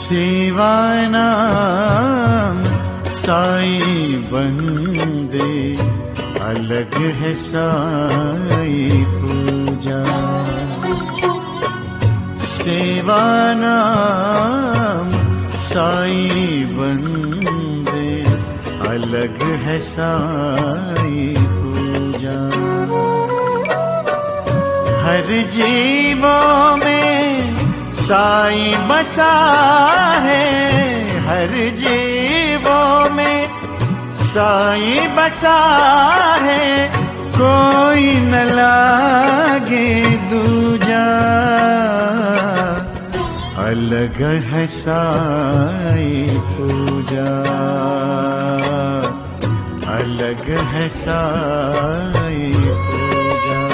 सेवा नाम साई बंदे, अलग है साई पूजा। सेवा नाम साई बंदे, अलग है साई पूजा। हर जीवों में साई बसा है, हर जीवों में साई बसा है, कोई न लागे दूजा। अलग है साई पूजा, अलग है साई पूजा।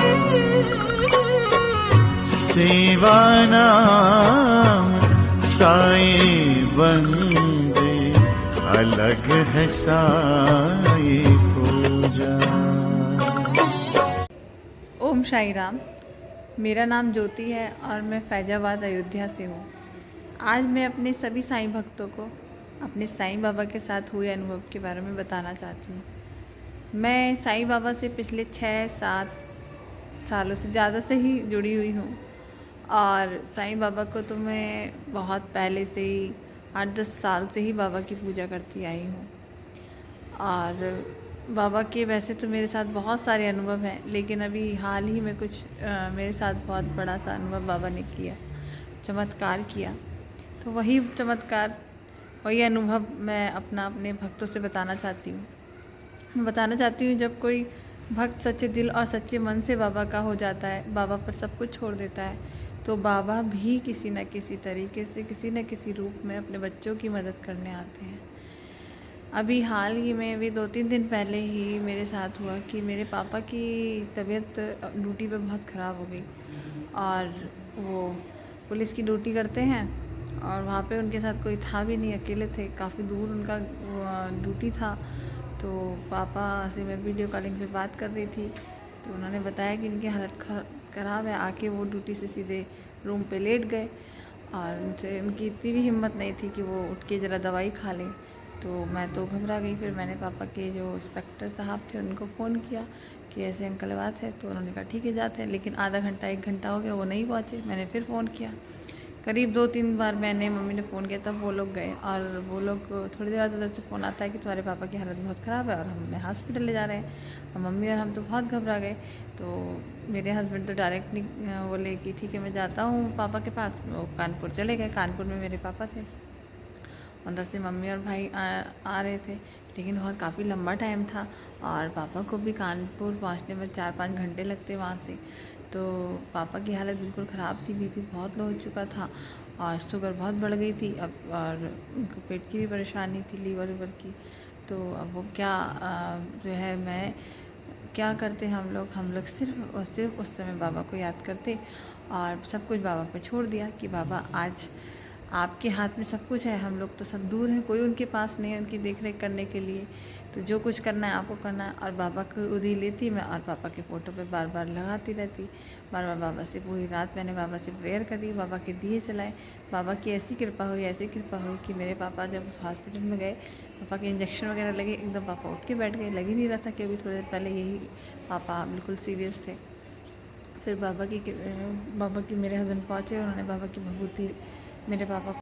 सेवा नाम साई बंदे, अलग है साई पूजा। ओम साई राम। मेरा नाम ज्योति है और मैं फैजाबाद अयोध्या से हूँ। आज मैं अपने सभी साईं भक्तों को अपने साईं बाबा के साथ हुए अनुभव के बारे में बताना चाहती हूँ। मैं साईं बाबा से पिछले 6-7 सालों से ज़्यादा से ही जुड़ी हुई हूँ और साईं बाबा को तो मैं बहुत पहले से ही 8-10 साल से ही बाबा की पूजा करती आई हूँ। और बाबा के वैसे तो मेरे साथ बहुत सारे अनुभव हैं, लेकिन अभी हाल ही में कुछ मेरे साथ बहुत बड़ा सा अनुभव बाबा ने किया, चमत्कार किया। तो वही चमत्कार, वही अनुभव मैं अपने भक्तों से बताना चाहती हूँ। मैं बताना चाहती हूँ, जब कोई भक्त सच्चे दिल और सच्चे मन से बाबा का हो जाता है, बाबा पर सब कुछ छोड़ देता है, तो बाबा भी किसी न किसी तरीके से, किसी न किसी रूप में अपने बच्चों की मदद करने आते हैं। अभी हाल ही में भी 2-3 दिन पहले ही मेरे साथ हुआ कि मेरे पापा की तबीयत ड्यूटी पे बहुत ख़राब हो गई और वो पुलिस की ड्यूटी करते हैं और वहाँ पे उनके साथ कोई था भी नहीं, अकेले थे, काफ़ी दूर उनका ड्यूटी था। तो पापा से मैं वीडियो कॉलिंग पे बात कर रही थी, तो उन्होंने बताया कि इनकी हालत ख़राब है। आके वो ड्यूटी से सीधे रूम पे लेट गए और उनसे उनकी इतनी भी हिम्मत नहीं थी कि वो उठ के ज़रा दवाई खा लें। तो मैं तो घबरा गई। फिर मैंने पापा के जो इंस्पेक्टर साहब थे उनको फ़ोन किया कि ऐसे अंकल बात है। तो उन्होंने कहा ठीक है जाते हैं, लेकिन आधा घंटा 1 घंटा हो गया, वो नहीं पहुँचे। मैंने फिर फ़ोन किया, करीब 2-3 बार मैंने मम्मी ने फ़ोन किया, तब वो लोग गए। और वो लोग थोड़ी देर बाद उधर से फ़ोन आता है कि तुम्हारे पापा की हालत बहुत ख़राब है और हमें हॉस्पिटल ले जा रहे हैं। और मम्मी और हम तो बहुत घबरा गए। तो मेरे हस्बैंड तो डायरेक्ट नहीं बोले कि ठीक है मैं जाता हूँ पापा के पास। वो कानपुर चले गए, कानपुर में मेरे पापा थे, उधर से मम्मी और भाई आ रहे थे, लेकिन बहुत काफ़ी लंबा टाइम था और पापा को भी कानपुर पहुंचने में 4-5 घंटे लगते वहाँ से। तो पापा की हालत बिल्कुल ख़राब थी, बीपी बहुत लो हो चुका था और शुगर बहुत बढ़ गई थी अब, और उनको पेट की भी परेशानी थी, लीवर की। तो अब वो क्या जो है, मैं क्या करते हम लोग सिर्फ और सिर्फ उस समय बाबा को याद करते और सब कुछ बाबा पे छोड़ दिया कि बाबा आज आपके हाथ में सब कुछ है, हम लोग तो सब दूर हैं, कोई उनके पास नहीं है उनकी देख रेख करने के लिए। तो जो कुछ करना है आपको करना है। और बाबा को उधर लेती मैं और पापा के फ़ोटो पे बार बार लगाती रहती, बार बार बाबा से पूरी रात मैंने बाबा से प्रेयर करी, बाबा के दिए जलाए। बाबा की ऐसी कृपा हुई कि मेरे पापा जब उस हॉस्पिटल में गए, पापा के इंजेक्शन वगैरह लगे, एकदम पापा उठ के बैठ गए। लग ही नहीं रहा था कि अभी थोड़ी देर पहले यही पापा बिल्कुल सीरियस थे। फिर बाबा की मेरे हस्बैंड पहुँचे, उन्होंने बाबा की भभूति मेरे पापा